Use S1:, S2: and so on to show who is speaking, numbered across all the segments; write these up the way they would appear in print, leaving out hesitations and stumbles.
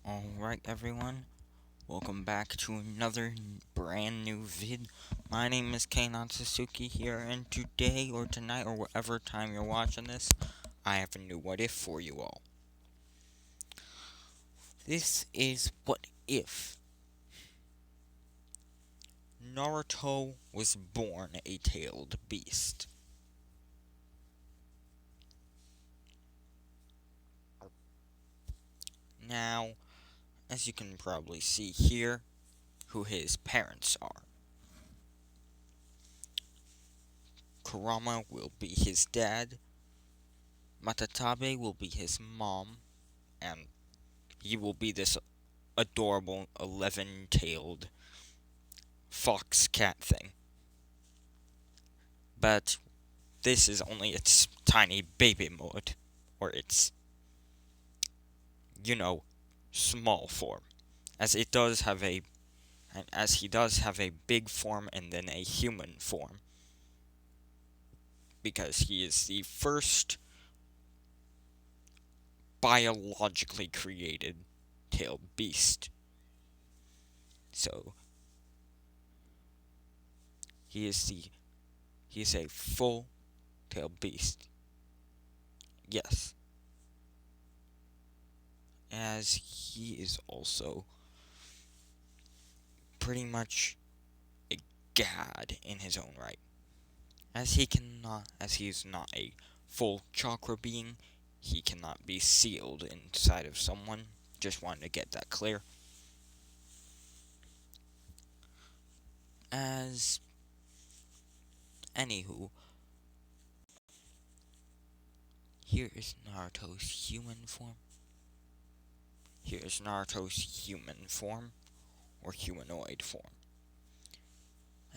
S1: Alright everyone, welcome back to another brand new vid. My name is Keinan Suzuki here, and today or tonight or whatever time you're watching this, I have a new what if for you all. This is what if Naruto was born a tailed beast. Now, as you can probably see here, who his parents are. Kurama will be his dad, Matatabe will be his mom, and he will be this adorable 11-tailed fox cat thing. But this is only its tiny baby mode, or its, small form, as it does have a, and as he does have a big form and then a human form, because he is the first biologically created tailed beast. So he is a full tailed beast. Yes. As he is also pretty much a god in his own right. As he is not a full chakra being, he cannot be sealed inside of someone. Just wanted to get that clear. As anywho, here is Naruto's human form. Here is Naruto's human form, or humanoid form.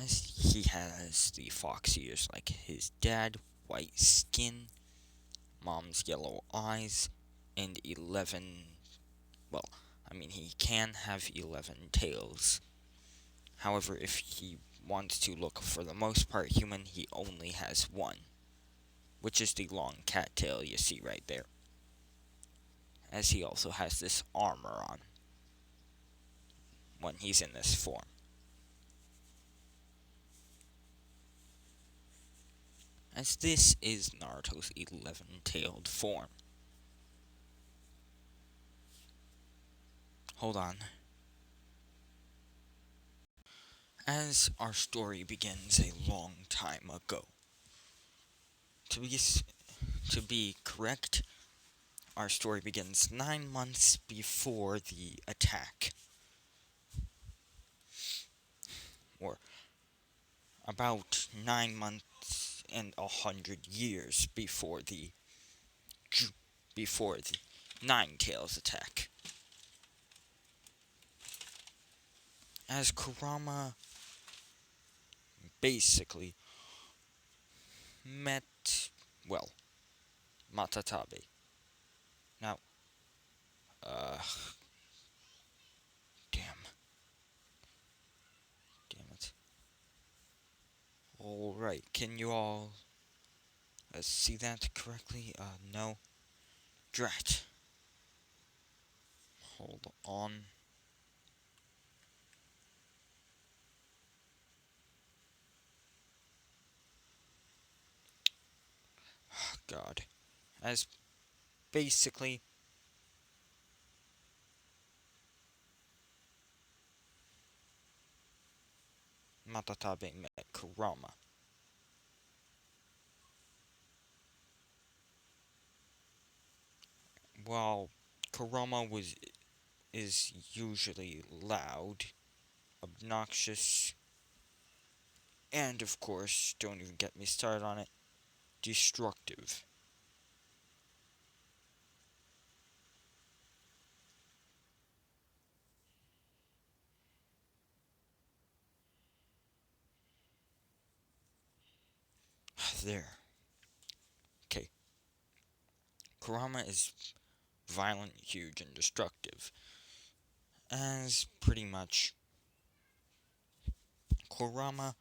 S1: As he has the fox ears like his dad, white skin, mom's yellow eyes, and 11. Well, he can have 11 tails. However, if he wants to look for the most part human, he only has one, which is the long cat tail you see right there. As he also has this armor on when he's in this form. As this is Naruto's 11-tailed form. Hold on. As our story begins a long time ago. To be correct, our story begins 9 months before the attack. Or about 9 months and 100 years before the Nine Tails attack. As Kurama basically met, well, Matatabe. Now, uh, damn it. Alright, can you all see that correctly? No. Drat. Hold on. God. As basically Matatabe met Kurama. While Kurama is usually loud, obnoxious, and of course, don't even get me started on it, destructive. There. Okay. Kurama is violent, huge, and destructive. As pretty much Kurama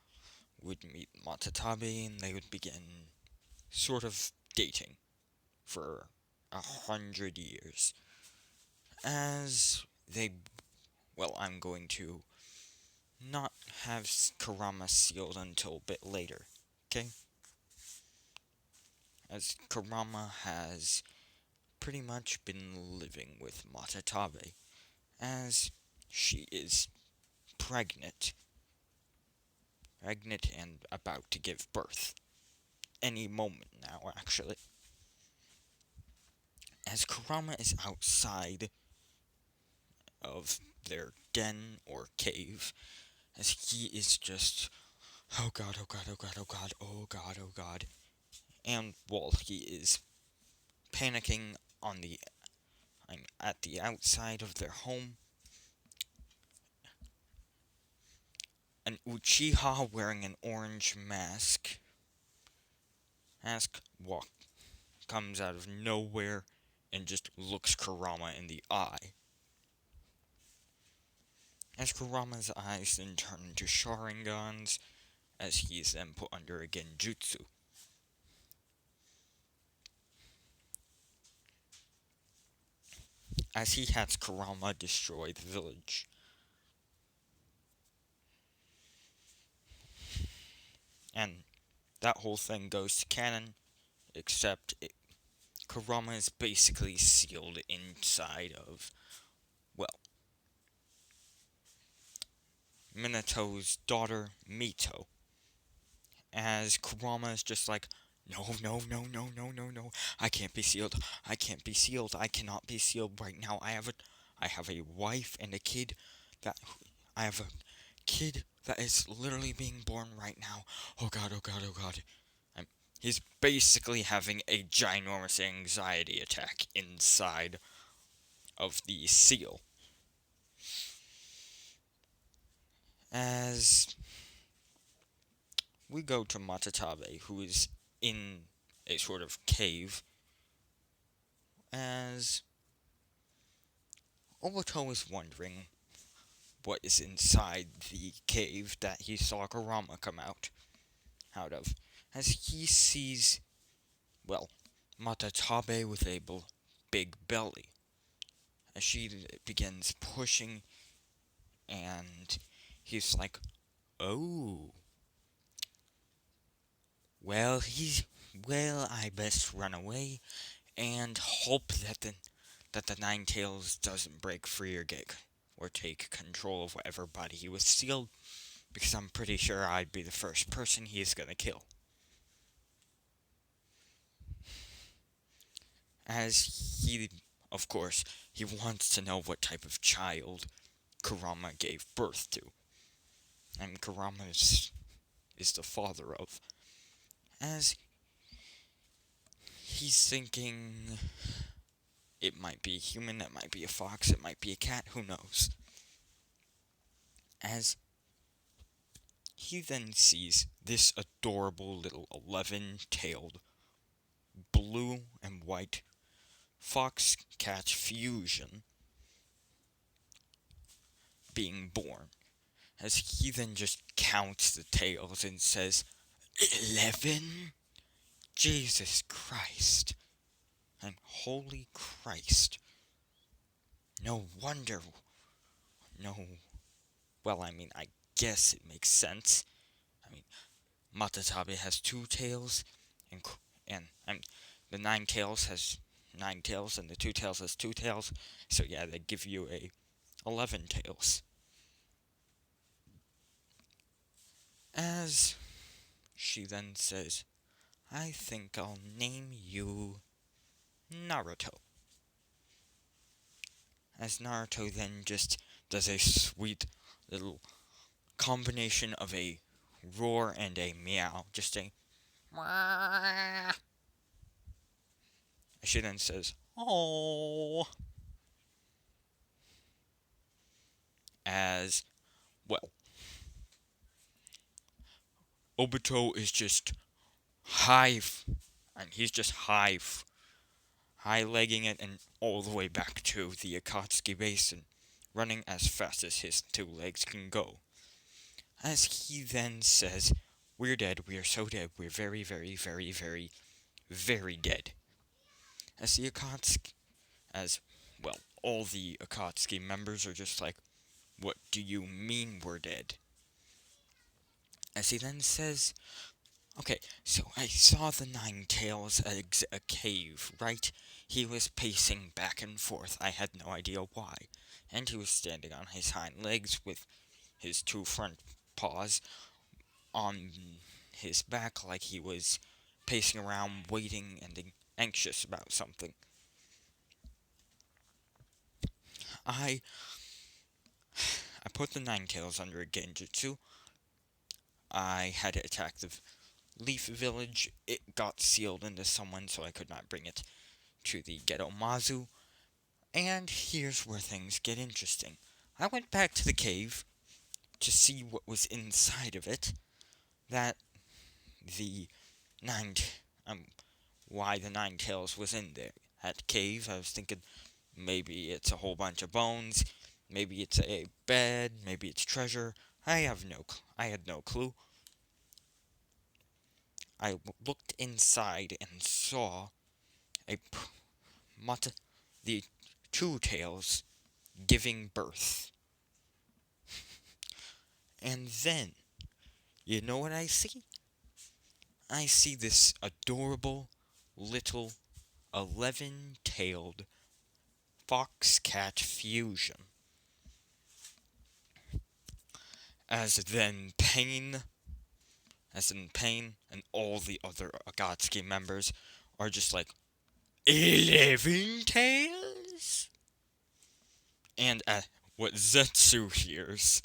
S1: would meet Matatabe and they would begin sort of dating for 100 years. As they, well, I'm going to not have Kurama sealed until a bit later, okay? As Kurama has pretty much been living with Matatabe, as she is pregnant, and about to give birth. Any moment now, actually. As Kurama is outside of their den or cave, as he is just, oh god, oh god, oh god, oh god, oh god, oh god. And while he is panicking on the at the outside of their home, an Uchiha wearing an orange mask comes out of nowhere and just looks Kurama in the eye. As Kurama's eyes then turn into Sharingans, as he is then put under a Genjutsu. As he has Kurama destroy the village. And that whole thing goes to canon, except Kurama is basically sealed inside of, well, Minato's daughter, Mito. As Kurama is just like, no, no, no, no, no, no, no, I can't be sealed, I can't be sealed, I cannot be sealed right now, I have a wife and a kid that, I have a kid that is literally being born right now, oh god, oh god, oh god. He's basically having a ginormous anxiety attack inside of the seal. As we go to Matatabe, who is in a sort of cave, as Obito is wondering what is inside the cave that he saw Kurama come out of, as he sees, well, Matatabe with a big belly, as she begins pushing, and he's like, oh, well, I best run away and hope that the Nine Tails doesn't break free or take control of whatever body he was sealed, because I'm pretty sure I'd be the first person he is gonna kill. As he, of course, he wants to know what type of child Kurama gave birth to. And Kurama is the father of. As he's thinking, it might be a human, it might be a fox, it might be a cat, who knows. As he then sees this adorable little 11-tailed blue and white fox-cat fusion being born. As he then just counts the tails and says, 11? Jesus Christ. And holy Christ. No wonder. No. Well, I mean, I guess it makes sense. I mean, Matatabe has 2 tails, and the 9 tails has 9 tails, and the 2 tails has 2 tails. So yeah, they give you a 11 tails. As she then says, I think I'll name you Naruto. As Naruto then just does a sweet little combination of a roar and a meow, just a she then says, oh, as, well, Obito is just and he's just high-legging it and all the way back to the Akatsuki Basin, running as fast as his 2 legs can go. As he then says, we're dead, we are so dead, we're very, very, very, very, very dead. As the Akatsuki, as, well, all the Akatsuki members are just like, "What do you mean we're dead?" As he then says, "Okay, so I saw the Nine Tails exit a cave, right? He was pacing back and forth. I had no idea why. And he was standing on his hind legs with his two front paws on his back like he was pacing around waiting and anxious about something. I put the Nine Tails under a genjutsu. I had to attack the Leaf Village. It got sealed into someone, so I could not bring it to the Ghetto Mazu. And here's where things get interesting. I went back to the cave to see what was inside of it. That the nine, um, why the Nine Tails was in there. That cave, I was thinking maybe it's a whole bunch of bones, maybe it's a bed, maybe it's treasure. I had no clue. I looked inside and saw a the two tails giving birth. And then, you know what I see? I see this adorable little 11-tailed fox cat fusion. As then Pain, and all the other Akatsuki members are just like, 11 tails? And what Zetsu hears,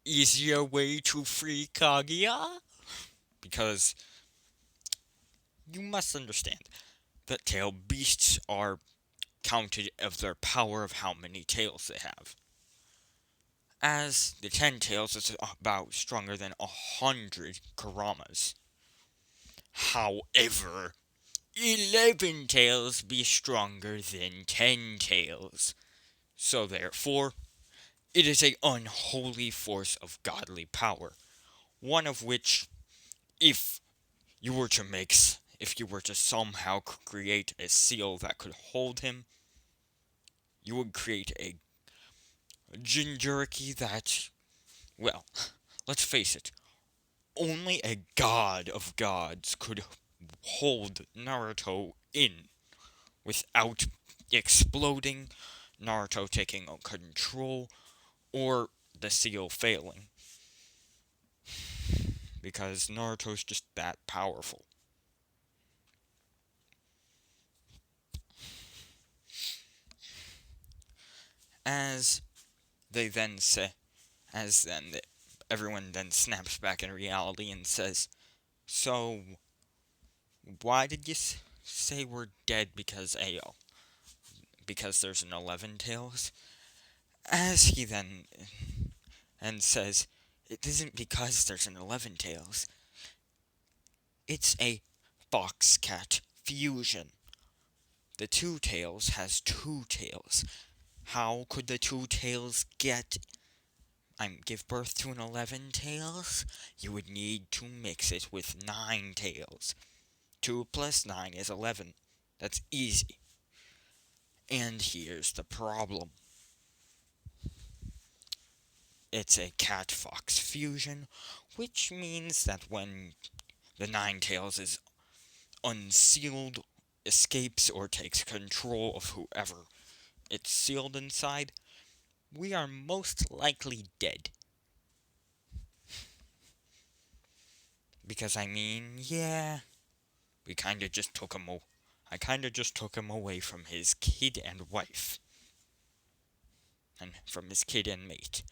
S1: easier way to free Kaguya? Because you must understand that tail beasts are counted of their power of how many tails they have. As the 10 tails is about stronger than 100 Karamas. However, 11 tails be stronger than 10 tails. So therefore, it is a unholy force of godly power. One of which, if you were to somehow create a seal that could hold him, you would create a Jinjuriki that, well, let's face it, only a god of gods could hold Naruto in without exploding, Naruto taking control, or the seal failing. Because Naruto's just that powerful. As they then say, everyone then snaps back in reality and says, "So, why did you say we're dead because AO? Because there's an 11 tails?" As he then and says, "It isn't because there's an 11 tails. It's a fox cat fusion. The two tails has two tails. How could the two tails give birth to an 11 tails? You would need to mix it with 9 tails. 2 plus 9 is 11. That's easy. And here's the problem. It's a cat-fox fusion, which means that when the Nine Tails is unsealed, escapes, or takes control of whoever it's sealed inside, we are most likely dead. Because, yeah, I kinda just took him away from his kid and wife. And from his kid and mate.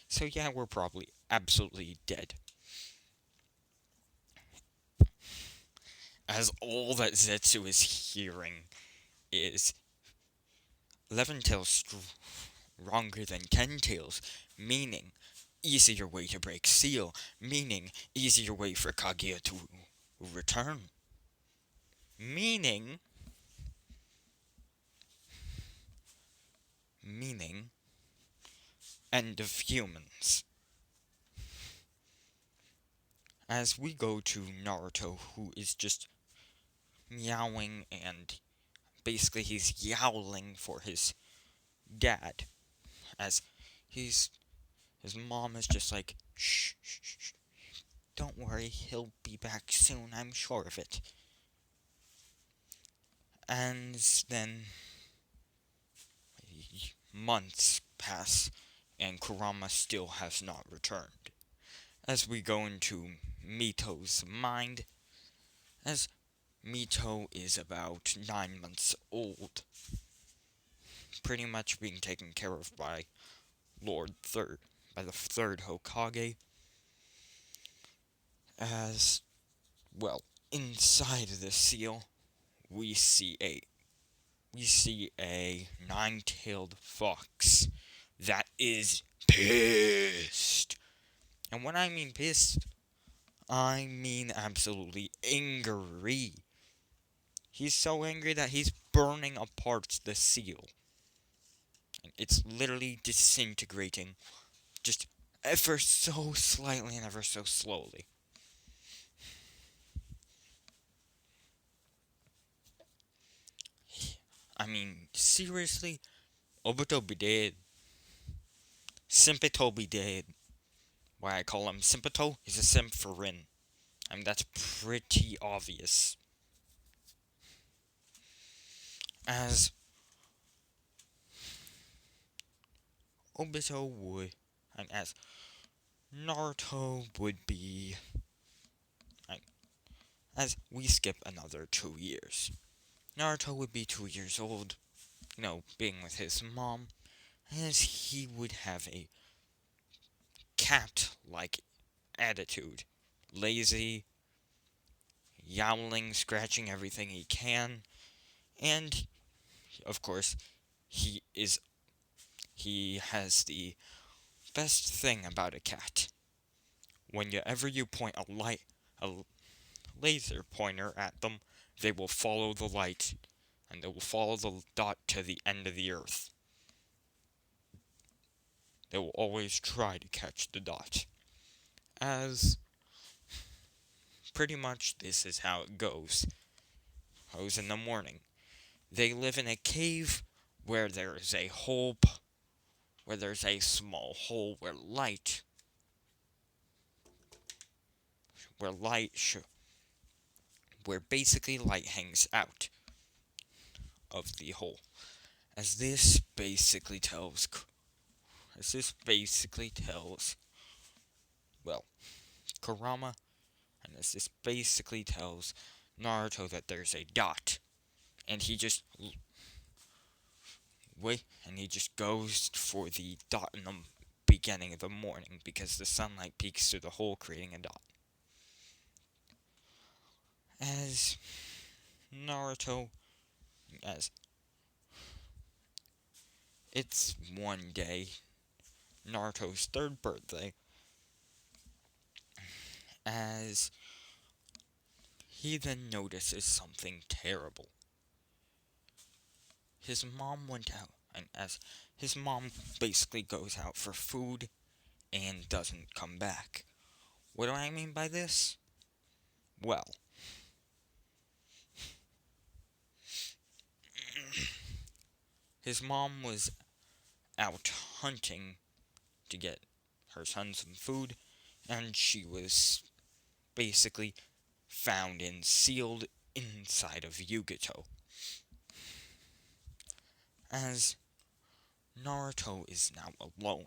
S1: So yeah, we're probably absolutely dead. As all that Zetsu is hearing is 11 tails stronger than 10 tails, meaning easier way to break seal, meaning easier way for Kaguya to return, meaning end of humans. As we go to Naruto, who is just meowing and basically he's yowling for his dad, as he's his mom is just like, shh, shh, shh, shh, don't worry, he'll be back soon, I'm sure of it. And then months pass, and Kurama still has not returned. As we go into Mito's mind, as Mito is about 9 months old, pretty much being taken care of by by the third Hokage, as, well, inside the seal, we see a nine-tailed fox that is pissed. And when I mean pissed, I mean absolutely angry. He's so angry that he's burning apart the seal. And it's literally disintegrating, just ever so slightly and ever so slowly. I mean, seriously? Obito be dead. Simpeto be dead. Why I call him Simpeto? He's a simp for Rin. I mean, that's pretty obvious. As Obito would, and as Naruto would be, as we skip another 2 years. Naruto would be 2 years old, being with his mom, as he would have a cat-like attitude. Lazy, yowling, scratching everything he can, and, of course, he has the best thing about a cat. Whenever you point a laser pointer at them, they will follow the light, and they will follow the dot to the end of the earth. They will always try to catch the dot. As pretty much this is how it goes. Goes in the morning. They live in a cave where there is a hole, where there's a small hole where basically light hangs out of the hole. As this basically tells, well, Kurama, and as this basically tells Naruto that there's a dot, and he just goes for the dot in the beginning of the morning because the sunlight peeks through the hole, creating a dot. As it's one day, Naruto's third birthday, as he then notices something terrible. His mom went out, and as his mom basically goes out for food and doesn't come back. What do I mean by this? Well, his mom was out hunting to get her son some food, and she was basically found and sealed inside of Yugito. As Naruto is now alone.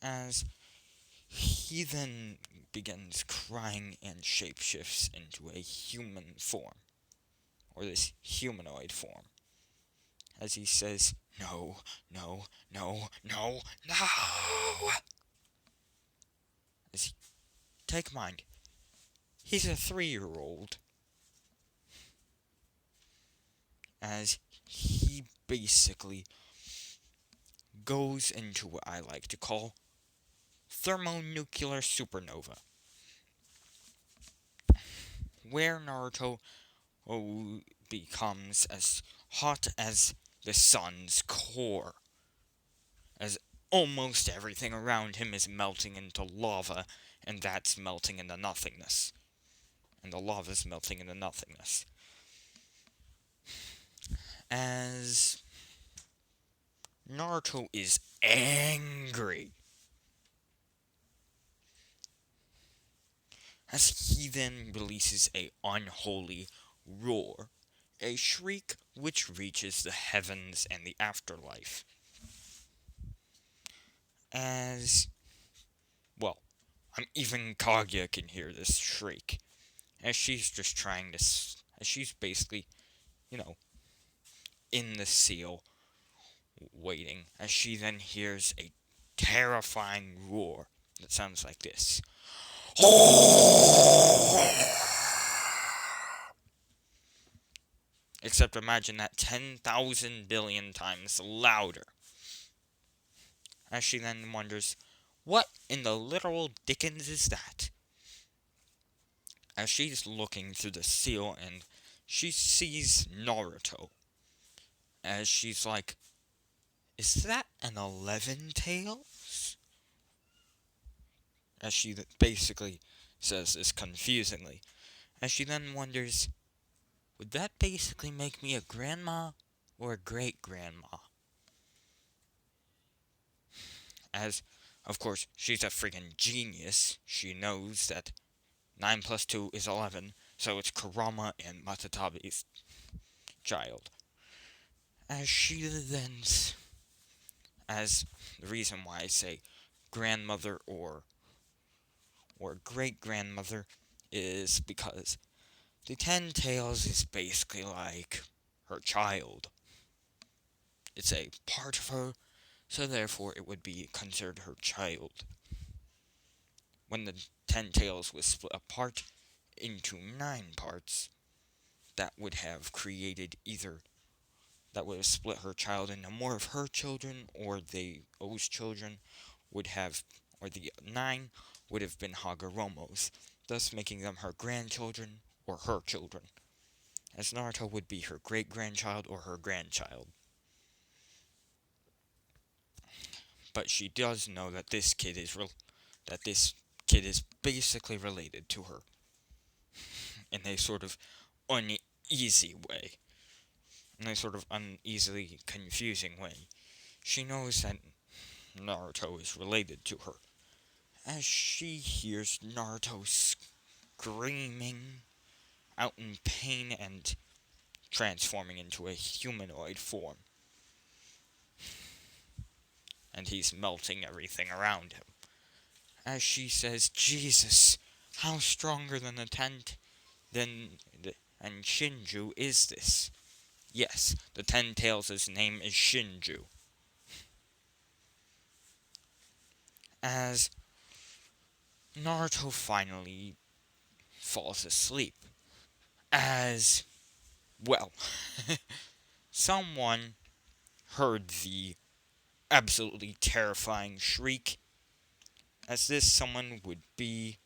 S1: As he then begins crying and shapeshifts into a human form, or this humanoid form, as he says, "No, no, no, no, no!" Take mind, he's a 3-year-old. As he basically goes into what I like to call thermonuclear supernova, where Naruto becomes as hot as the sun's core, as almost everything around him is melting into lava, and that's melting into nothingness. and the lava's melting into nothingness. As Naruto is angry, as he then releases a unholy roar, a shriek which reaches the heavens and the afterlife. As, well, even Kaguya can hear this shriek, as she's just trying to, as she's basically, you know, in the seal, waiting, as she then hears a terrifying roar that sounds like this. Except imagine that 10,000 billion times louder. As she then wonders, what in the literal dickens is that? As she's looking through the seal and she sees Naruto. As she's like, is that an 11 tails? As she basically says this confusingly. As she then wonders, would that basically make me a grandma or a great-grandma? As, of course, she's a freaking genius. She knows that 9 plus 2 is 11, so it's Kurama and Matatabe's child. As she then, as the reason why I say grandmother or great-grandmother is because the 10 tails is basically like her child. It's a part of her, so therefore it would be considered her child. When the 10 tails was split apart into 9 parts, that would have created either, that would have split her child into more of her children, or those children would have, or the 9 would have been Hagoromo's, thus making them her grandchildren or her children, as Naruto would be her great-grandchild or her grandchild. But she does know that this kid is basically related to her in a sort of uneasy way, in a sort of uneasily confusing way. She knows that Naruto is related to her, as she hears Naruto screaming out in pain and transforming into a humanoid form. And he's melting everything around him. As she says, Jesus, how stronger than the tent and Shinju is this? Yes, the 10 Tails' name is Shinju. As Naruto finally falls asleep. As, well, someone heard the absolutely terrifying shriek. As this someone would be,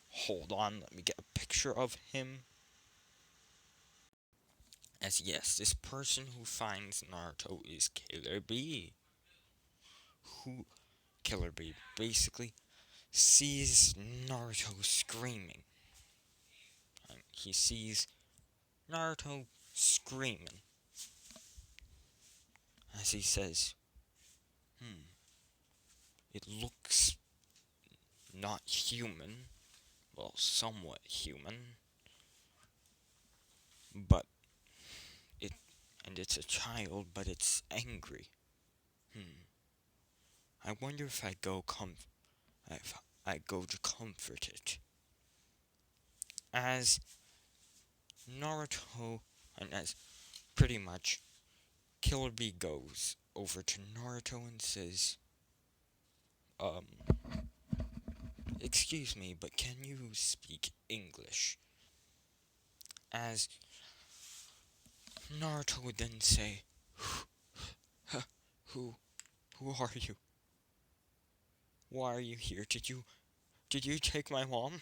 S1: hold on, let me get a picture of him. As yes, this person who finds Naruto is Killer Bee. Killer Bee basically sees Naruto screaming. He sees Naruto screaming. As he says, it looks not human. Well, somewhat human. But it's a child, but it's angry. I wonder if I go to comfort it. As Naruto, and as pretty much Killer Bee goes over to Naruto and says, excuse me, but can you speak English? As Naruto would then say, who are you? Why are you here? Did you take my mom?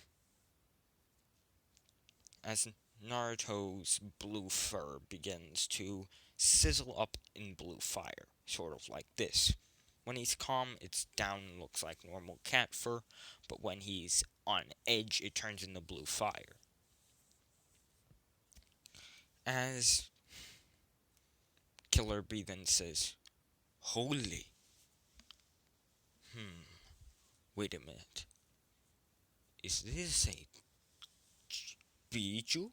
S1: As Naruto's blue fur begins to sizzle up in blue fire, sort of like this. When he's calm, it's down and looks like normal cat fur, but when he's on edge, it turns into blue fire. As Killer Bee then says, Holy. Hmm, wait a minute. Is this a Bijou?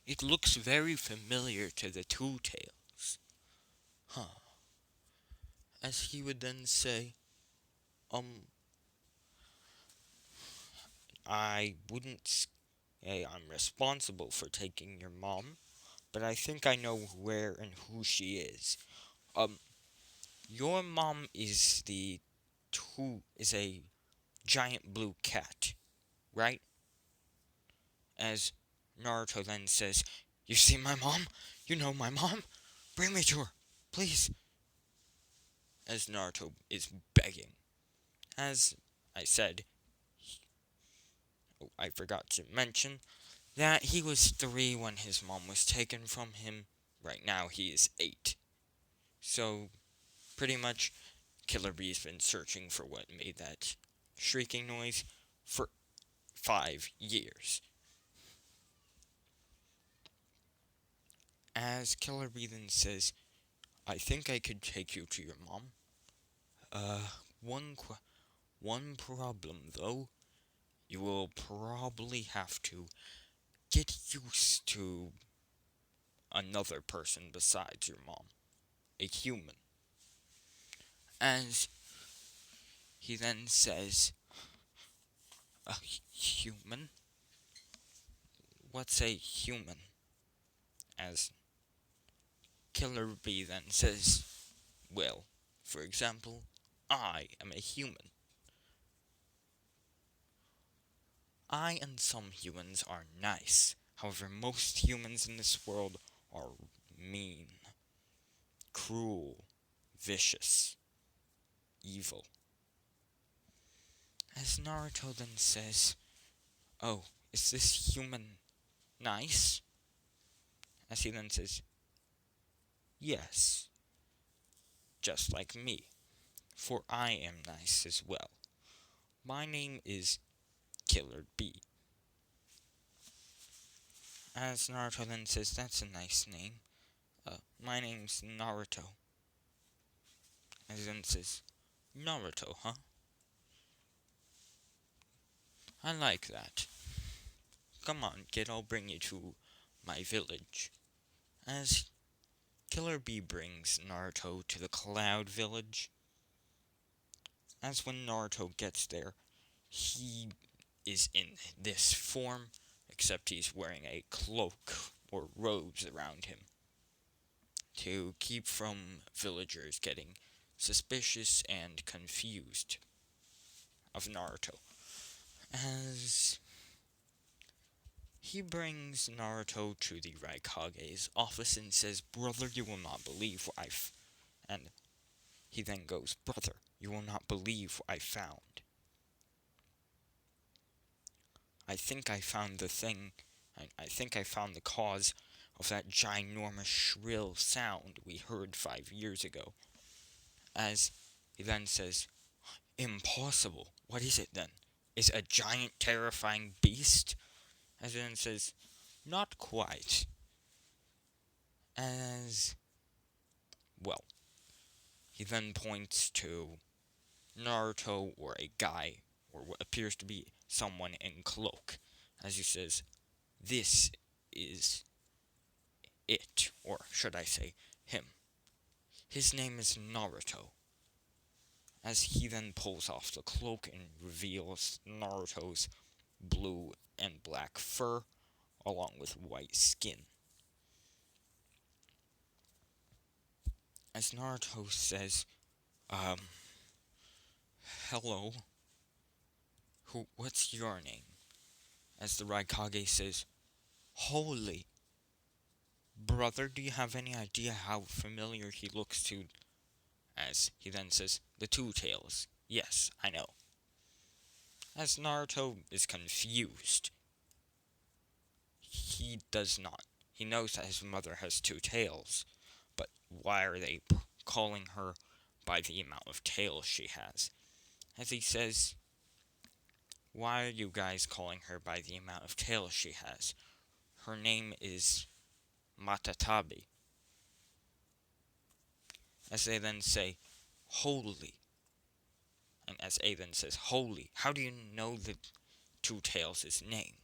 S1: It looks very familiar to the Two Tails. Huh. As he would then say, um, I wouldn't say I'm responsible for taking your mom, but I think I know where and who she is. Um, your mom is a giant blue cat, right? As Naruto then says, You see my mom? You know my mom? Bring me to her, please. As Naruto is begging. As I said, I forgot to mention that he was 3 when his mom was taken from him. Right now he is 8. So, pretty much, Killer Bee's been searching for what made that shrieking noise for 5 years. As Killer Bee then says, I think I could take you to your mom. Uh, one one problem though, you will probably have to get used to another person besides your mom, a human. As he then says, a human? What's a human? As Killer Bee then says, well, for example, I am a human. I and some humans are nice. However, most humans in this world are mean, cruel, vicious, evil. As Naruto then says, Oh, is this human nice? As he then says, Yes, just like me, for I am nice as well. My name is Killer Bee. As Naruto then says, That's a nice name. My name's Naruto. As he then says, Naruto, huh? I like that. Come on, kid, I'll bring you to my village. As Killer Bee brings Naruto to the Cloud Village, as when Naruto gets there, he is in this form, except he's wearing a cloak or robes around him to keep from villagers getting suspicious and confused of Naruto. As he brings Naruto to the Raikage's office and says, Brother, you will not believe what And he then goes, Brother, you will not believe what I found. I think I found the thing. I think I found the cause of that ginormous shrill sound we heard 5 years ago. As he then says, Impossible. What is it then? Is it a giant terrifying beast? As he then says, Not quite. As, well, he then points to Naruto or a guy or what appears to be someone in cloak. As he says, This is it, or should I say, him. His name is Naruto. As he then pulls off the cloak and reveals Naruto's blue and black fur, along with white skin. As Naruto says, hello, what's your name? As the Raikage says, Holy. Brother, do you have any idea how familiar he looks to? As he then says, the Two Tails. Yes, I know. As Naruto is confused, he does not. He knows that his mother has 2 tails, but why are they calling her by the amount of tails she has? As he says, why are you guys calling her by the amount of tails she has? Her name is Matatabi, as they then say, holy. And as A then says, holy, how do you know the Two Tails' name?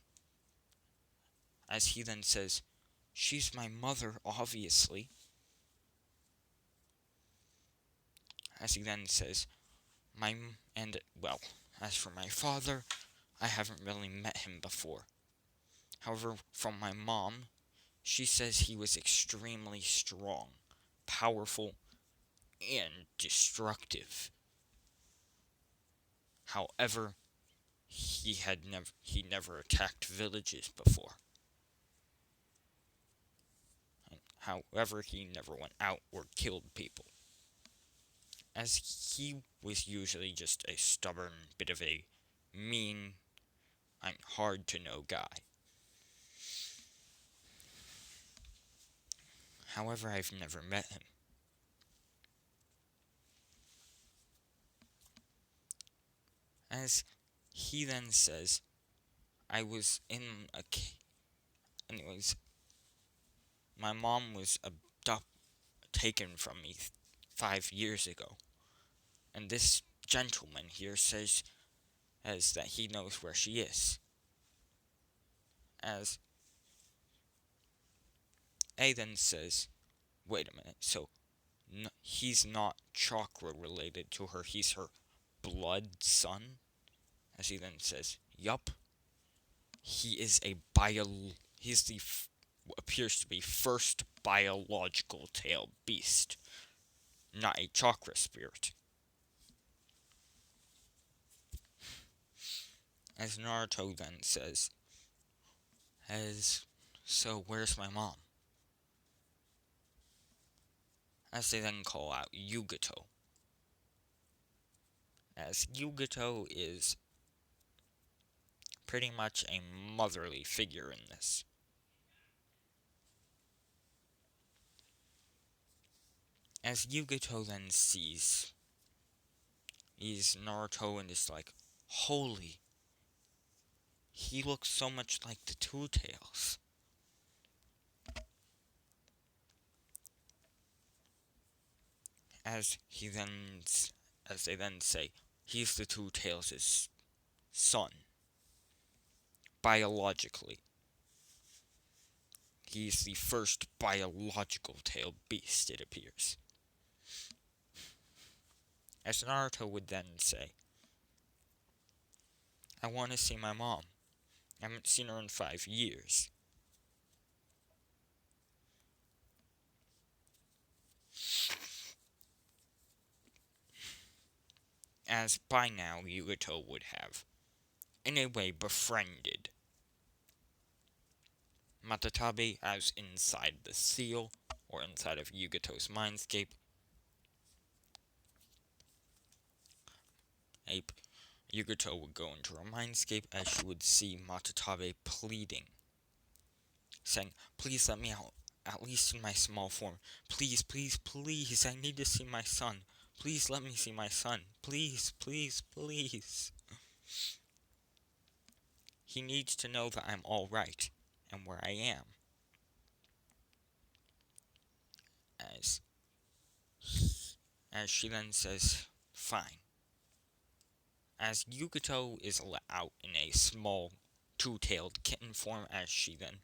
S1: As he then says, she's my mother, obviously. As he then says, as for my father, I haven't really met him before. However, from my mom, she says he was extremely strong, powerful, and destructive. However, he never attacked villages before. However, he never went out or killed people, as he was usually just a stubborn, bit of a mean, hard to know guy. However, I've never met him. As he then says, I was in a... Anyways, my mom was taken from me 5 years ago. And this gentleman here says as that he knows where she is. As A then says, wait a minute, so he's not chakra related to her, he's her blood son? As he then says, yup. He is he's the appears to be first biological tail beast, not a chakra spirit. As Naruto then says, so where's my mom? As they then call out Yugato. As Yugato is pretty much a motherly figure in this. As Yugato then sees Naruto and is like, holy, he looks so much like the Two Tails. As they then say, he's the Two Tails' son. Biologically. He's the first biological tail beast, it appears. As Naruto would then say, I want to see my mom. I haven't seen her in 5 years. As by now Yugato would have, in a way, befriended Matatabi as inside the seal, or inside of Yugato's mindscape. Yugato would go into her mindscape as she would see Matatabi pleading, saying, please let me out, at least in my small form. Please, please, please, I need to see my son. Please let me see my son. Please, please, please. He needs to know that I'm alright, and where I am. As she then says, fine. As Yugato is let out in a small, two-tailed kitten form, as she then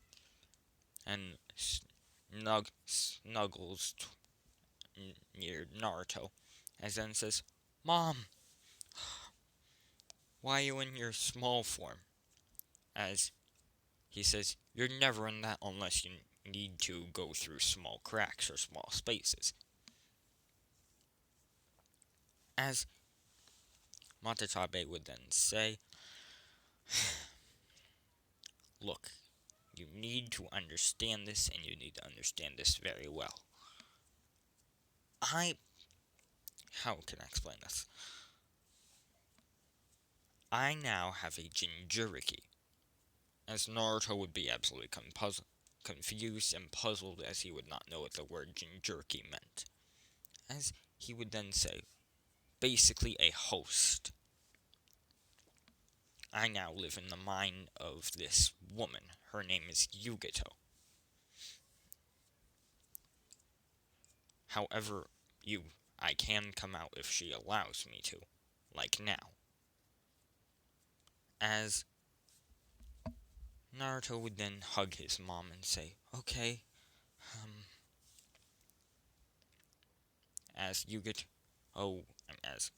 S1: snuggles near Naruto, as then says, Mom, why are you in your small form? As he says, you're never in that unless you need to go through small cracks or small spaces. As Matatabe would then say, look, you need to understand this, and you need to understand this very well. How can I explain this? I now have a Jinchuriki, as Naruto would be absolutely confused and puzzled, as he would not know what the word Jinchuriki meant. As he would then say, basically a host. I now live in the mind of this woman. Her name is Yugato. However, I can come out if she allows me to, like now. As Naruto would then hug his mom and say, okay, um, as you get, oh, as,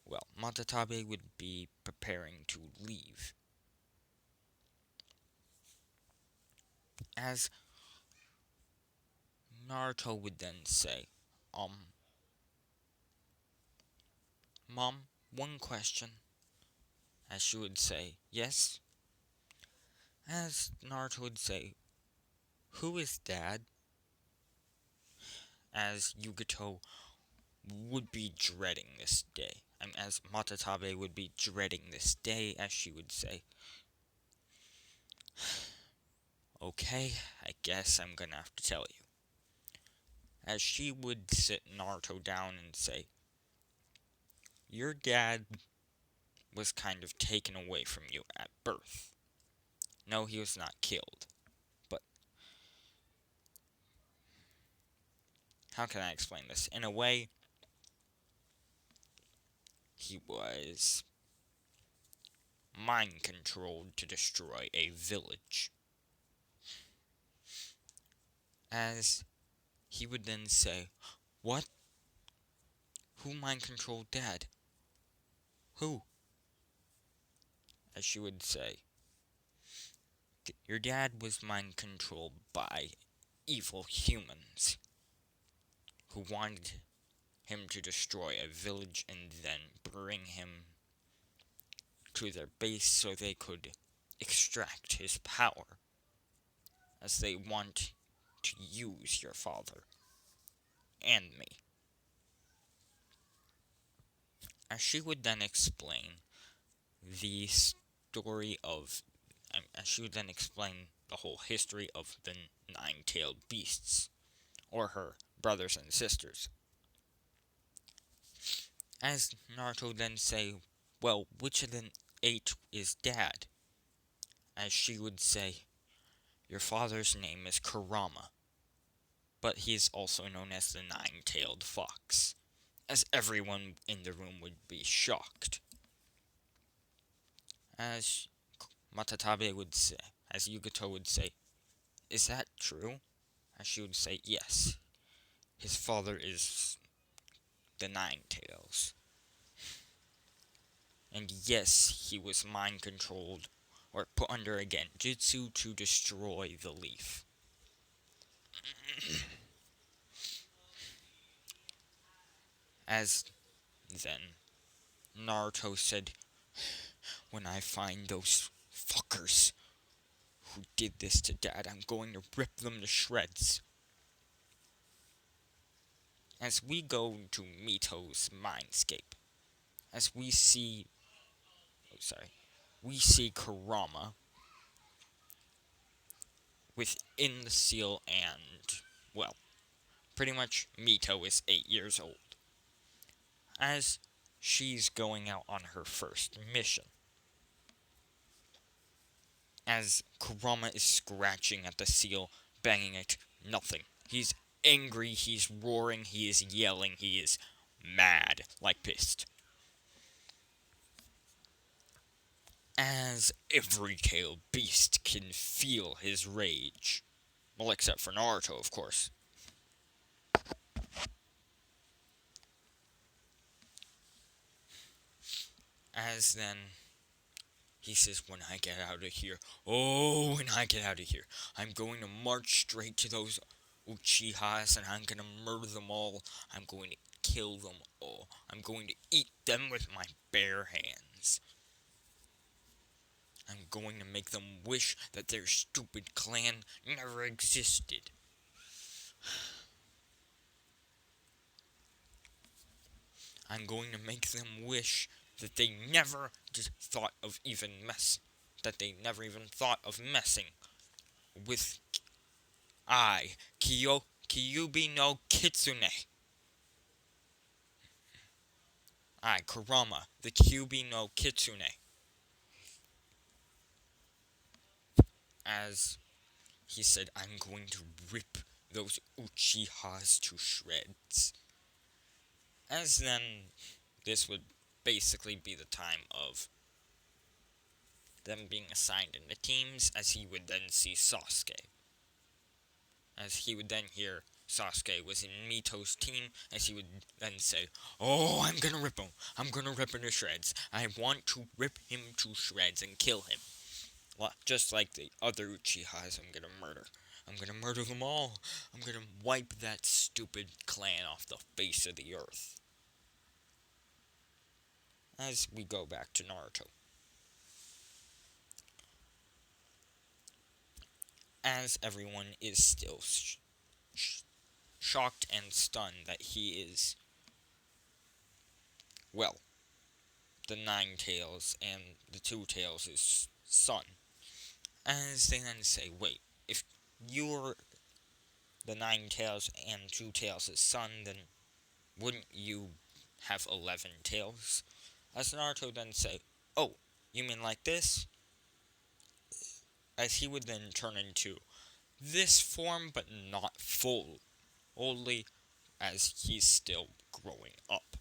S1: well, Matatabe would be preparing to leave. As Naruto would then say, Mom, one question. As she would say, yes. As Naruto would say, who is Dad? As Yugito would be dreading this day. And as Matatabe would be dreading this day, as she would say, okay, I guess I'm gonna have to tell you. As she would sit Naruto down and say, your dad was kind of taken away from you at birth. No, he was not killed. But how can I explain this? In a way, he was mind controlled to destroy a village. As he would then say, what? Who mind controlled Dad? Who? As she would say, your dad was mind controlled by evil humans who wanted him to destroy a village and then bring him to their base so they could extract his power, as they want to use your father and me. As she would then explain the story of, as she would then explain the whole history of the nine-tailed beasts, or her brothers and sisters. As Naruto then say, well, which of the 8 is Dad? As she would say, your father's name is Kurama, but he is also known as the Nine-Tailed Fox, as everyone in the room would be shocked. As Matatabe would say, as Yugito would say, is that true? As she would say, yes. His father is the Nine Tails. And yes, he was mind controlled, or put under a genjutsu to destroy the leaf. As then, Naruto said, when I find those fuckers who did this to Dad, I'm going to rip them to shreds. As we go to Mito's mindscape, as we see, we see Kurama within the seal and, well, pretty much Mito is 8 years old. As she's going out on her first mission. As Kurama is scratching at the seal, banging it, nothing. He's angry, he's roaring, he is yelling, he is mad, like pissed. As every tailed beast can feel his rage. Well, except for Naruto, of course. As then, he says, when I get out of here, when I get out of here, I'm going to march straight to those Uchihas and I'm gonna murder them all. I'm going to kill them all. I'm going to eat them with my bare hands. I'm going to make them wish that their stupid clan never existed. I'm going to make them wish that they never thought of messing with Kyuubi no Kitsune. Kurama, the Kyuubi no Kitsune. As he said, I'm going to rip those Uchihas to shreds. As then, this would basically be the time of them being assigned into teams, as he would then see Sasuke. As he would then hear Sasuke was in Mito's team, as he would then say, "Oh, I'm gonna rip him. I'm gonna rip him to shreds. I want to rip him to shreds and kill him. Just like the other Uchihas, I'm gonna murder. I'm gonna murder them all. I'm gonna wipe that stupid clan off the face of the earth." As we go back to Naruto. As everyone is still shocked and stunned that he is, well, the Nine Tails and the Two Tails' son. As they then say, wait, if you're the Nine Tails and Two Tails' son, then wouldn't you have 11 tails? As Naruto then say, oh, you mean like this? As he would then turn into this form, but not full, only as he's still growing up.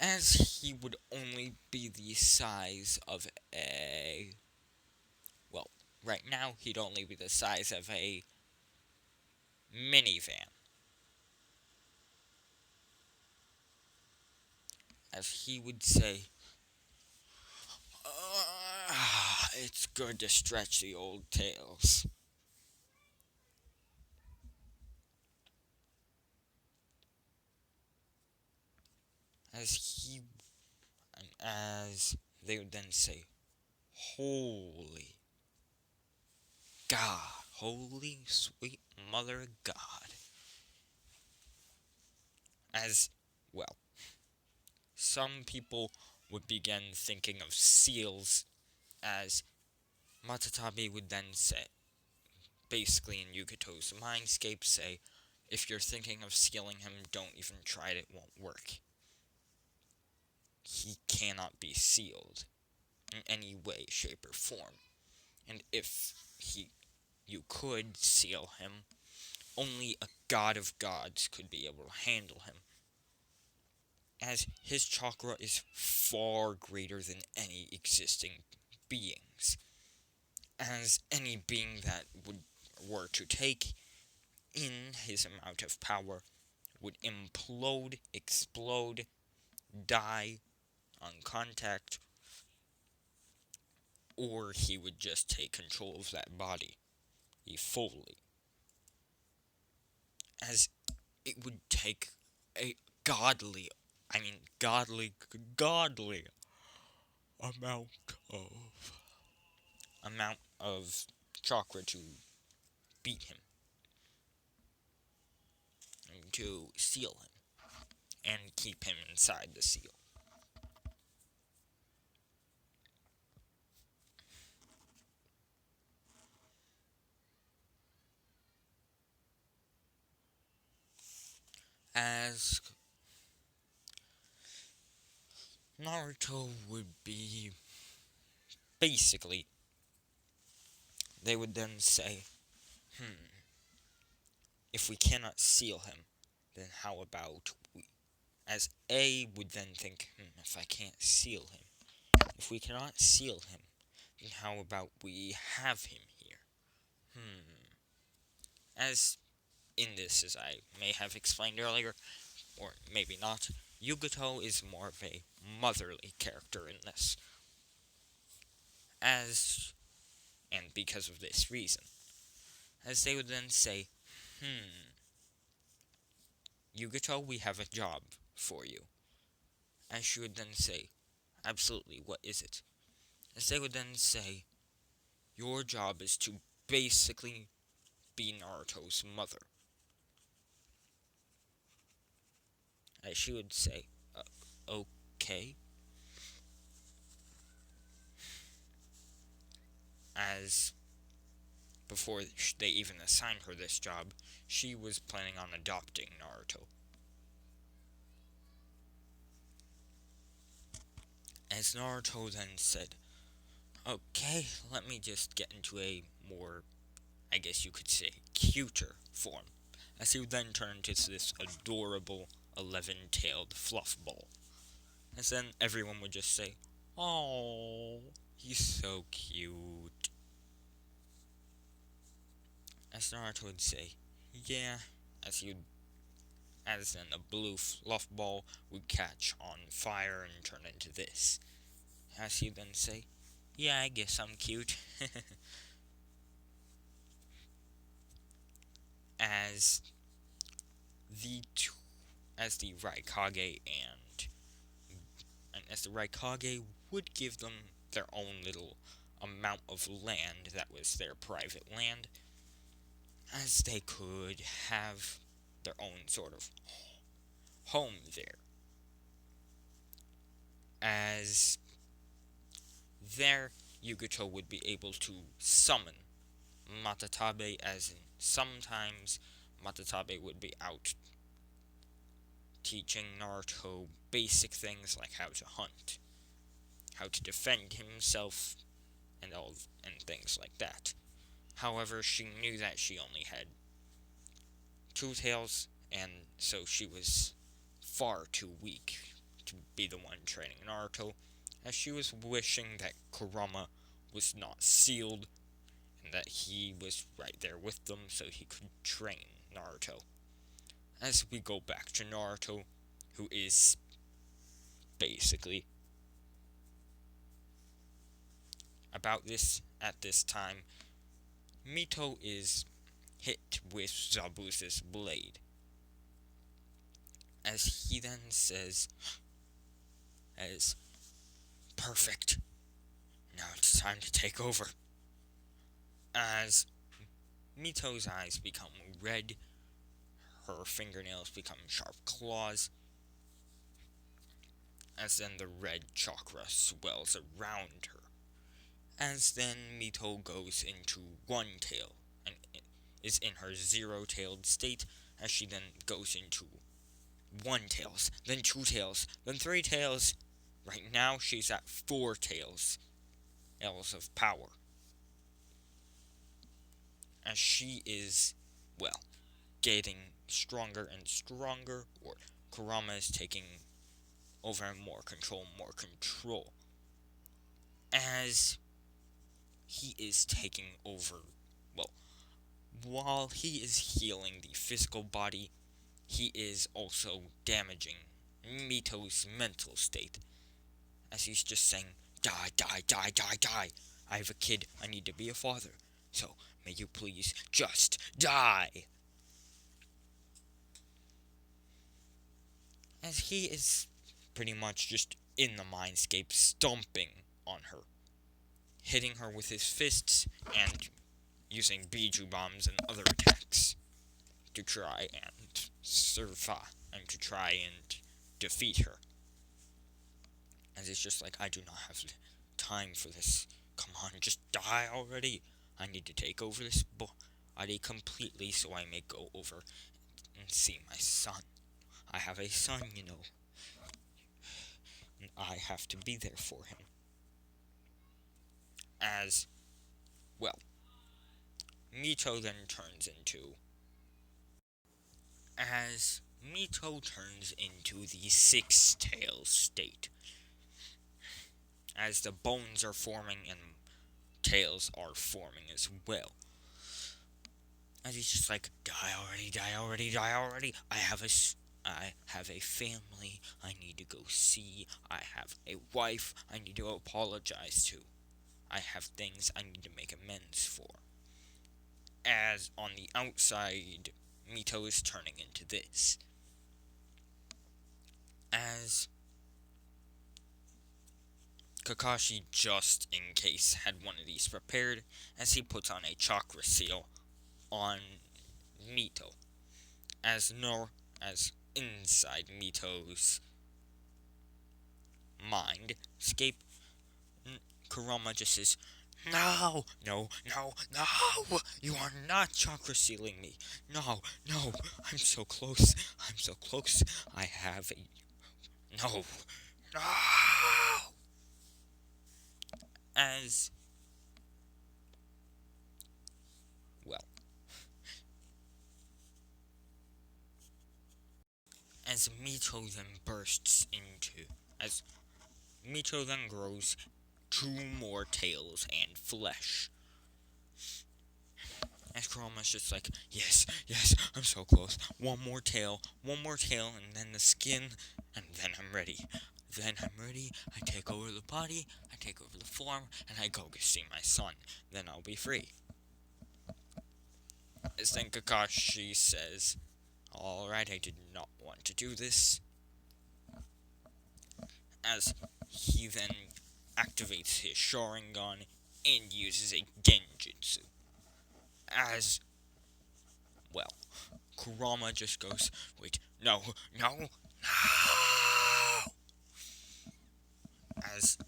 S1: As he would only be the size of a... well, right now he'd only be the size of a minivan. As he would say, it's good to stretch the old tails. As they would then say, holy God, holy sweet mother of God. As, well, some people would begin thinking of seals, as Matatabi would then say, basically in Yugito's mindscape, say, if you're thinking of sealing him, don't even try it, it won't work. He cannot be sealed in any way, shape, or form. And if you could seal him, only a god of gods could be able to handle him, as his chakra is far greater than any existing beings. As any being that were to take in his amount of power would implode, explode, die on contact, or he would just take control of that body fully. As it would take a godly amount of chakra to beat him, and to seal him, and keep him inside the seal. As Naruto would be, basically, they would then say, if we cannot seal him, then how about we... As A would then think, if I can't seal him, if we cannot seal him, then how about we have him here? As in this, as I may have explained earlier, or maybe not, Yugito is more of a motherly character in this. And because of this reason, as they would then say, Yugito, we have a job for you. As she would then say, absolutely, what is it? As they would then say, your job is to basically be Naruto's mother. As she would say, okay. As before they even assigned her this job, she was planning on adopting Naruto. As Naruto then said, okay, let me just get into a more, I guess you could say, cuter form, as he would then turn into this adorable 11-tailed fluff ball. As then everyone would just say, "Oh, he's so cute." As Naruto would say, "Yeah," as he would, as then the blue fluff ball would catch on fire and turn into this. As he'd then say, "Yeah, I guess I'm cute." as the as the Raikage and as the Raikage would give them their own little amount of land that was their private land, as they could have their own sort of home there. As there, Yugito would be able to summon Matatabe, as in sometimes Matatabe would be out teaching Naruto basic things like how to hunt, how to defend himself, and things like that. However, she knew that she only had two tails, and so she was far too weak to be the one training Naruto, as she was wishing that Kurama was not sealed, and that he was right there with them so he could train Naruto. As we go back to Naruto, who is basically about this at this time, Mito is hit with Zabuza's blade. As he then says, as perfect, now it's time to take over. As Mito's eyes become red, her fingernails become sharp claws, as then the red chakra swells around her. As then Mito goes into one tail, and is in her zero-tailed state, as she then goes into one tails, then two tails, then three tails. Right now she's at 4 tails of power. As she is, well, getting stronger and stronger, or Kurama is taking over more control. As he is taking over, well, while he is healing the physical body, he is also damaging Mito's mental state, as he's just saying, "Die, die, die, die, die. I have a kid, I need to be a father, so may you please just die." As he is pretty much just in the mindscape, stomping on her, hitting her with his fists, and using Biju bombs and other attacks to try and survive, and to try and defeat her. As it's just like, "I do not have time for this. Come on, just die already. I need to take over this body completely so I may go over and see my son. I have a son, you know. And I have to be there for him." As, well, Mito then turns into... As Mito turns into the 6-tail state, as the bones are forming and tails are forming as well. As he's just like, "Die already, die already, die already. I have a family I need to go see. I have a wife I need to apologize to. I have things I need to make amends for." As on the outside, Mito is turning into this. As Kakashi, just in case, had one of these prepared, as he puts on a chakra seal on Mito. As inside Mito's mindscape, Kurama just says, "No, no, no, no! You are not chakra sealing me! No, no! I'm so close! I'm so close! I have a... No! No!" As... well, as Mito then bursts into, as Mito then grows 2 more tails and flesh. As Kurama's just like, yes, yes, I'm so close. One more tail, and then the skin, and then I'm ready. I take over the body, I take over the form, and I go see my son. Then I'll be free. As then Kakashi says, alright, I did not want to do this. As he then activates his Sharingan and uses a Genjutsu. As, well, Kurama just goes, wait, no. As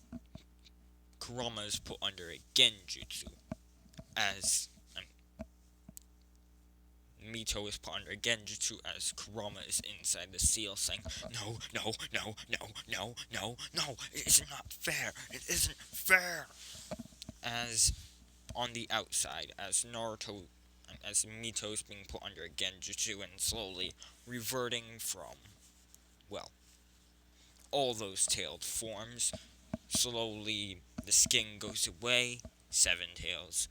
S1: Kurama is put under a Genjutsu. As Mito is put under a Genjutsu as Kurama is inside the seal saying, no, it is not fair, it isn't fair. As on the outside, as Mito is being put under a Genjutsu and slowly reverting from, well, all those tailed forms. Slowly, the skin goes away, 7 tails,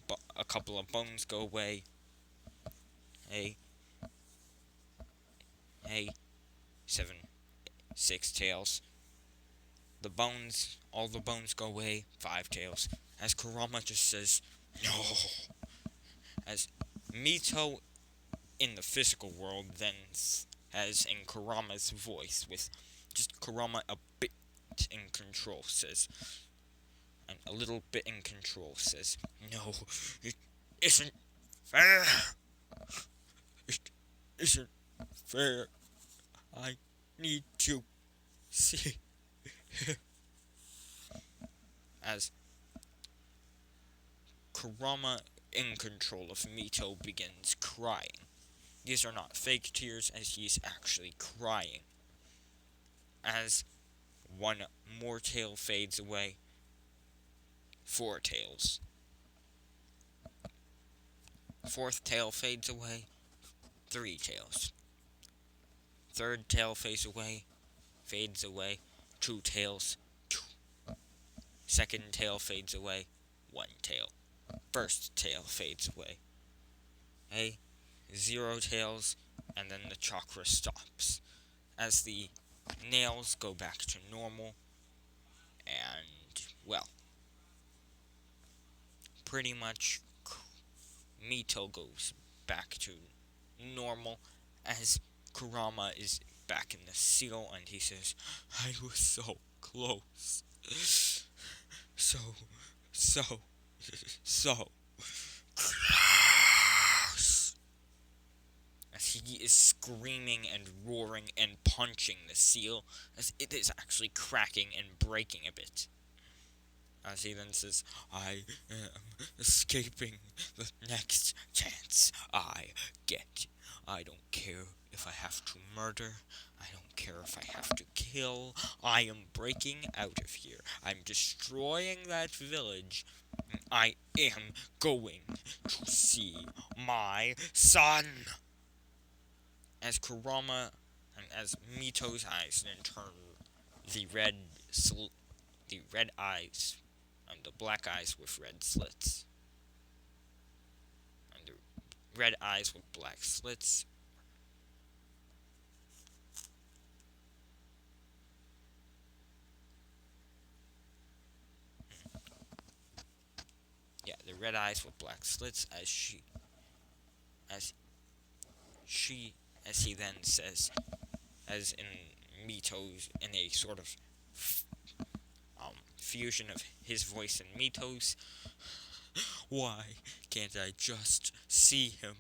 S1: but a couple of bones go away. Hey, 6 tails. All the bones go away, 5 tails. As Kurama just says, no. As Mito in the physical world then as in Kurama's voice, with just Kurama a bit in control, says, and a little bit in control, says, no, it isn't fair. It isn't fair. I need to see. As Kurama in control of Mito begins crying. These are not fake tears, as he's actually crying. As 1 more tail fades away, 4 tails. 4th tail fades away, 3 tails. 3rd tail fades away, 2 tails. 2nd tail fades away, 1 tail. 1st tail fades away. 0 tails, and then the chakra stops. As the nails go back to normal, and, well, pretty much Mito goes back to normal, as Kurama is back in the seal, and he says, I was so close. So close. As he is screaming and roaring and punching the seal, as it is actually cracking and breaking a bit. As he then says, I am escaping the next chance I get. I don't care if I have to murder. I don't care if I have to kill. I am breaking out of here. I'm destroying that village. I am going to see my son. As Kurama and as Mito's eyes then turn the red eyes and the black eyes with red slits. And the red eyes with black slits. Yeah, the red eyes with black slits as he then says, as in Mito's, in a sort of fusion of his voice and Mito's, why can't I just see him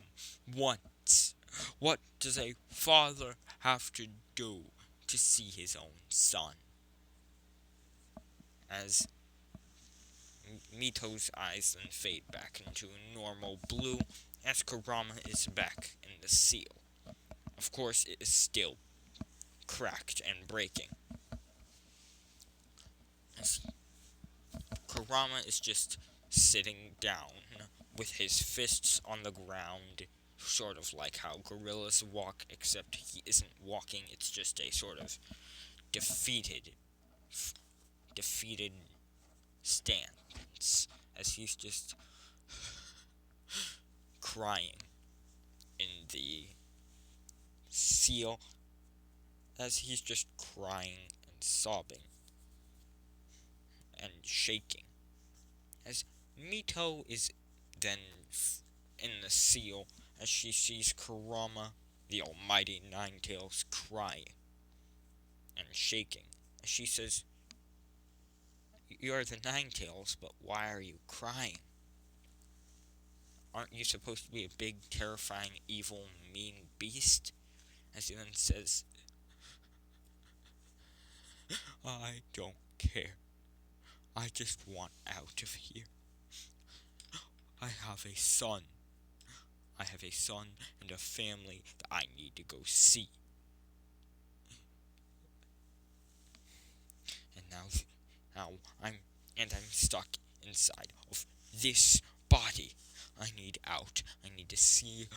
S1: once? What does a father have to do to see his own son? As Mito's eyes then fade back into a normal blue, as Kurama is back in the seal. Of course, it is still cracked and breaking. As Kurama is just sitting down with his fists on the ground sort of like how gorillas walk, except he isn't walking, it's just a sort of defeated, defeated stance, as he's just crying in the seal, as he's just crying and sobbing and shaking. As Mito is then in the seal, as she sees Kurama, the almighty Ninetales, crying and shaking. As she says, "You're the Ninetales, but why are you crying? Aren't you supposed to be a big, terrifying, evil, mean beast?" As he then says, "I don't care. I just want out of here. I have a son. I have a son and a family that I need to go see. And now I'm stuck inside of this body. I need out. I need to see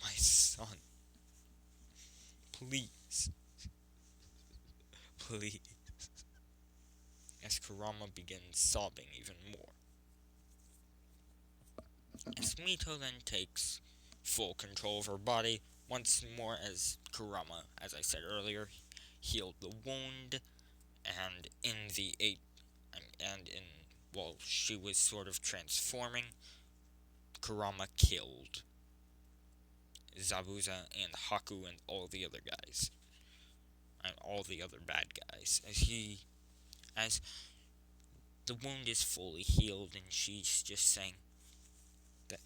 S1: my son. Please. Please." As Kurama begins sobbing even more. As Mito then takes full control of her body once more, as Kurama, as I said earlier, healed the wound, and while she was sort of transforming, Kurama killed Zabuza and Haku and all the other guys, and all the other bad guys, as the wound is fully healed, and she's just saying that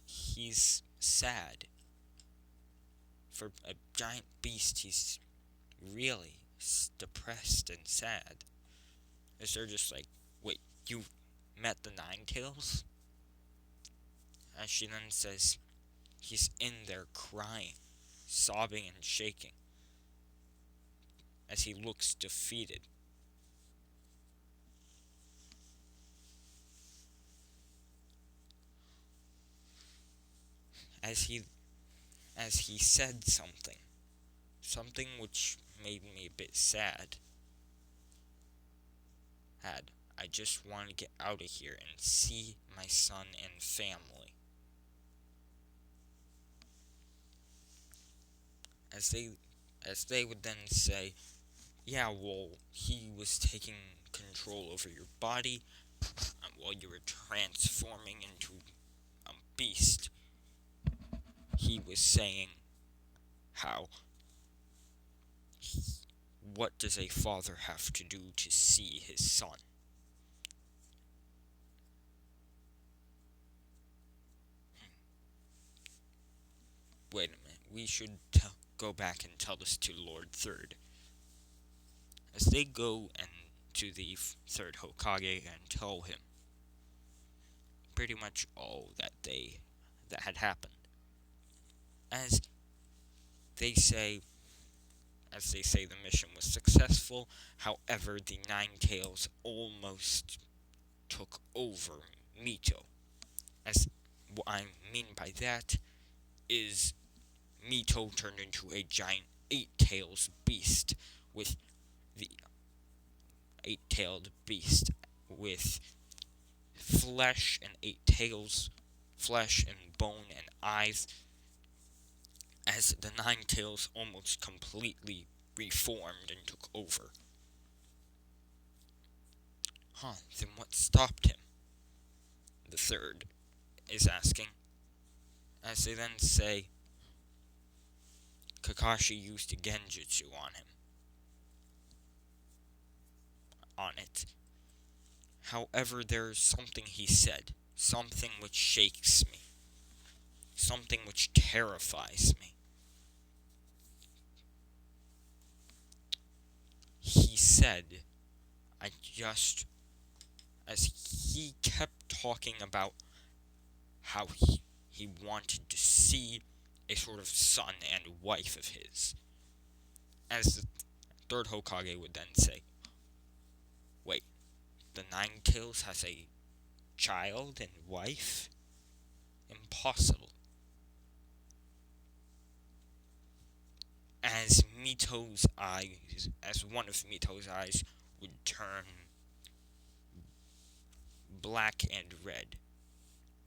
S1: he's sad. For a giant beast, he's really depressed and sad. As they're just like, "Wait, you met the Ninetales?" As she then says, he's in there crying, sobbing and shaking, as he looks defeated. As he said something which made me a bit sad. I just want to get out of here and see my son and family. As they would then say, "Yeah, well, he was taking control over your body, while you were transforming into a beast. He was saying how, what does a father have to do to see his son?" Wait a minute, we should go back and tell this to Lord Third. As they go and to the third Hokage and tell him pretty much all that had happened. As they say the mission was successful, however the Ninetales almost took over Mito. As what I mean by that is Mito turned into a giant eight-tails beast with the eight-tailed beast with flesh and eight tails, flesh and bone and eyes, as the Ninetales almost completely reformed and took over. Then what stopped him? The third is asking, as they then say, Kakashi used a genjutsu on it. However, there's something he said, something which shakes me, something which terrifies me. He said, as he kept talking about how he wanted to see a sort of son and wife of his. As the third Hokage would then say, "Wait, the Ninetales has a child and wife? Impossible." as Mito's eyes, as one of Mito's eyes would turn black and red,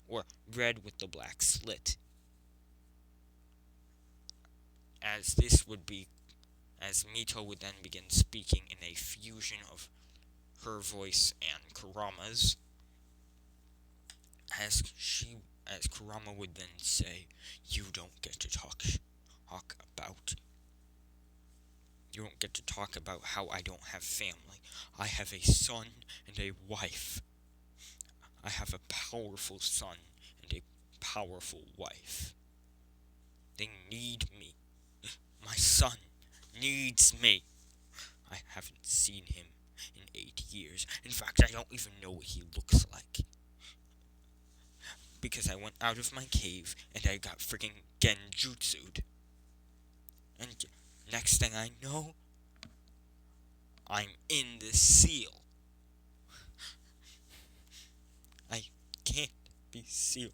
S1: or red with the black slit, as this would be, as Mito would then begin speaking in a fusion of her voice and Kurama's, as Kurama would then say, "You don't get to talk about. You don't get to talk about how I don't have family. I have a son and a wife. I have a powerful son and a powerful wife. They need me. My son needs me. I haven't seen him in 8 years. In fact, I don't even know what he looks like. Because I went out of my cave and I got freaking genjutsu'd. And next thing I know, I'm in the seal. I can't be sealed.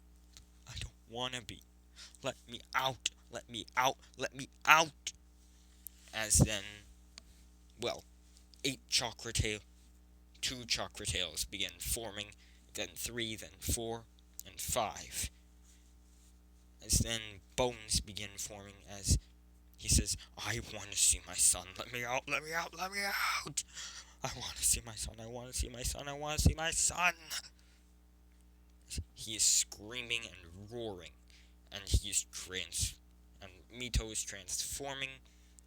S1: I don't wanna be. Let me out. Let me out. Let me out." As then, well, 2 chakra tails begin forming, then 3, then 4, and 5. As then bones begin forming as he says, "I want to see my son. Let me out, let me out, let me out. I want to see my son, I want to see my son, I want to see my son." He is screaming and roaring, and and Mito is transforming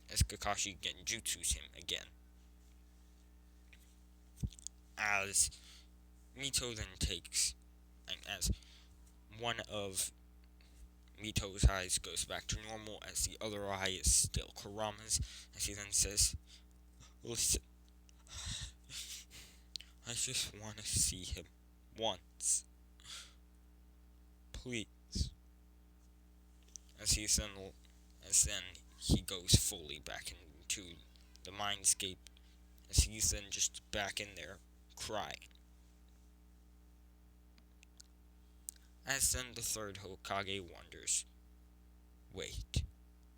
S1: as Kakashi genjutsus him again. As Mito then takes, and as one of Mito's eyes goes back to normal, as the other eye is still Kurama's, as he then says, "Listen, I just want to see him once. Please." As then he goes fully back into the mindscape, as he's then just back in there crying. As then the third Hokage wonders, wait,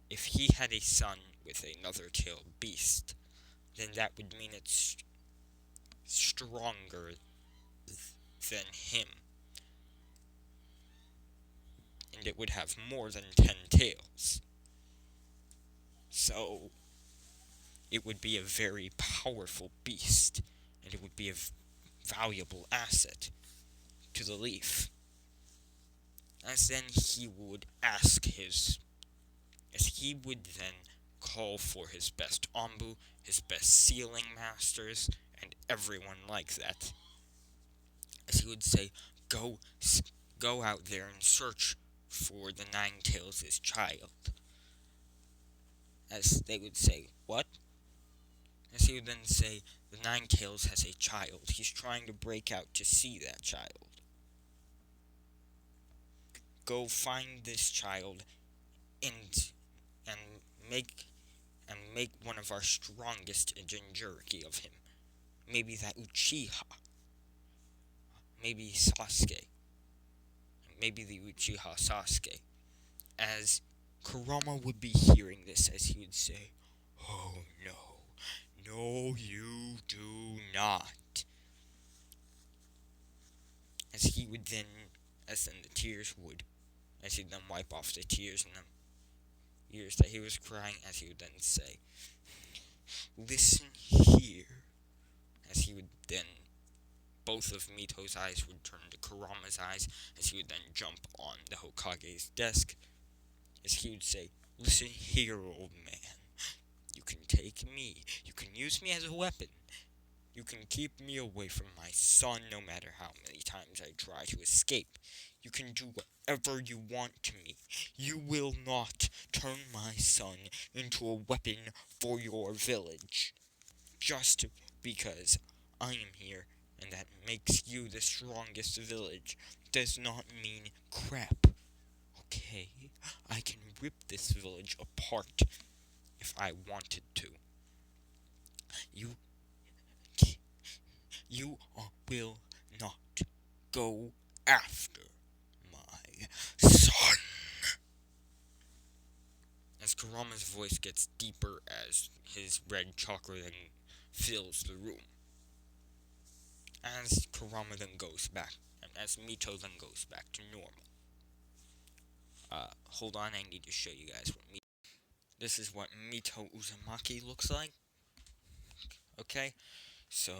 S1: if he had a son with another tailed beast, then that would mean it's stronger than him, and it would have more than 10 tails. So it would be a very powerful beast, and it would be a valuable asset to the Leaf. As then he would then call for his best Anbu, his best sealing masters, and everyone like that. As he would say, go out there and search for the Nine Tails' child. As they would say, what? As he would then say, the Nine Tails has a child. He's trying to break out to see that child. Go find this child and make one of our strongest Jinchuriki of him. Maybe that Uchiha. Maybe Sasuke. Maybe the Uchiha Sasuke. As Kurama would be hearing this, as he would say, "Oh no, no you do not." As then the tears would, as he'd then wipe off the tears and the ears that he was crying, as he would then say, "Listen here." As he would then, both of Mito's eyes would turn to Kurama's eyes, as he would then jump on the Hokage's desk, as he would say, "Listen here, old man. You can take me. You can use me as a weapon. You can keep me away from my son no matter how many times I try to escape. You can do whatever you want to me. You will not turn my son into a weapon for your village. Just because I am here and that makes you the strongest village does not mean crap. Okay, I can rip this village apart if I wanted to. You will not go after my son." As Kurama's voice gets deeper as his red chakra then fills the room. As Kurama then goes back, and as Mito then goes back to normal. Hold on, I need to show you guys what this is what Mito Uzumaki looks like. Okay, so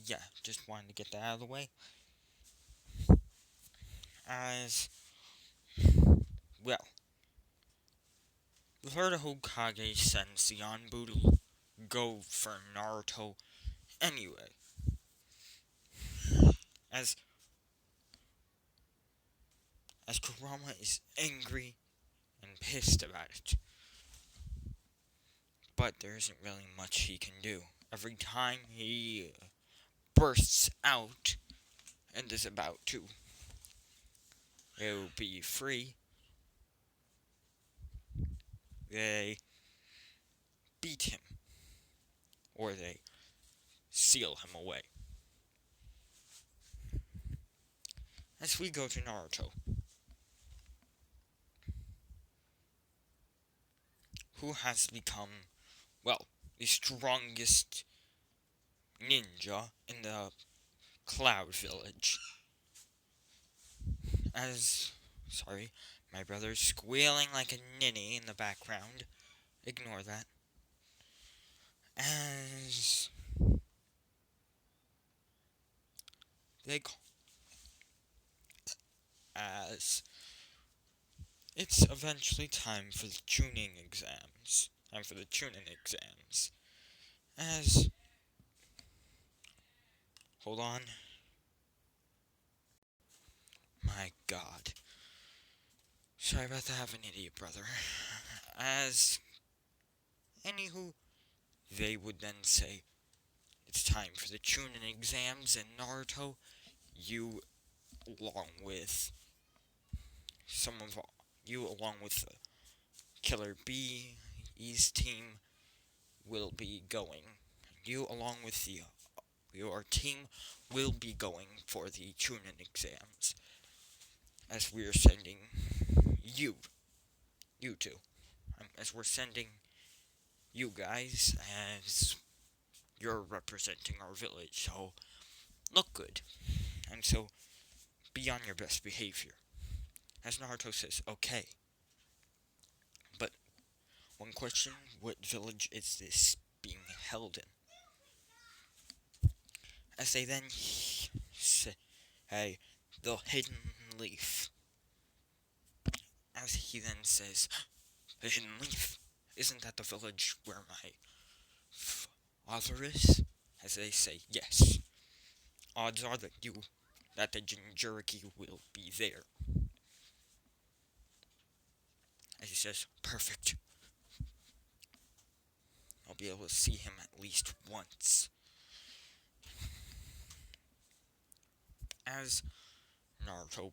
S1: yeah, just wanted to get that out of the way. As well, the Lord Hokage sends the Yanbu to go for Naruto anyway. As Kurama is angry and pissed about it. But there isn't really much he can do. Every time he bursts out and is about to be free, they beat him. Or they seal him away. As we go to Naruto, who has become, well, the strongest ninja in the Cloud Village. Sorry, my brother's squealing like a ninny in the background. Ignore that. As it's eventually time for the tuning exams. Hold on. My God. Sorry about that, I have an idiot brother. Anywho, they would then say, it's time for the tuning exams, and Naruto, you, along with Killer Bee's team, will be going. You, along with your team, will be going for the tuning exams. As we're sending you two, as we're sending you guys as you're representing our village, so look good, and so be on your best behavior. As Naruto says, okay. But one question, what village is this being held in? As they then say, hey, the Hidden Leaf. As he then says, the Hidden Leaf? Isn't that the village where my father is? As they say, yes. Odds are that the Jinchuriki will be there. As he says, perfect. I'll be able to see him at least once. As Naruto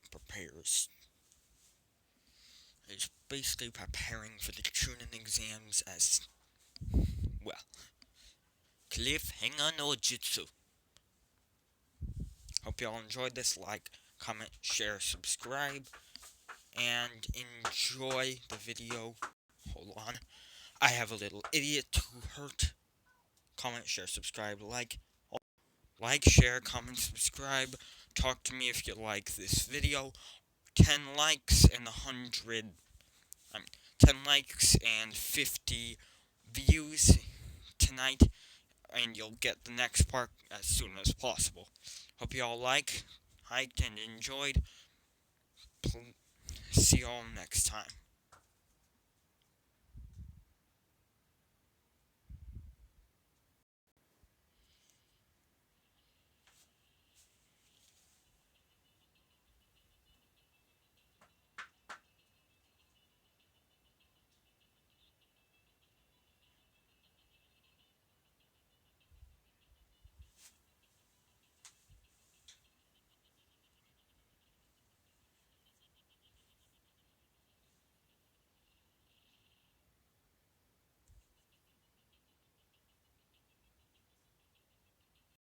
S1: is basically preparing for the tuning exams as, well, cliffhanger no jutsu. Hope y'all enjoyed this. Like, comment, share, subscribe, and enjoy the video. Hold on. I have a little idiot to hurt. Comment, share, subscribe, like, share, comment, subscribe. Talk to me if you like this video. 10 likes and 10 likes and 50 views tonight, and you'll get the next part as soon as possible. Hope you all liked and enjoyed. See y'all next time.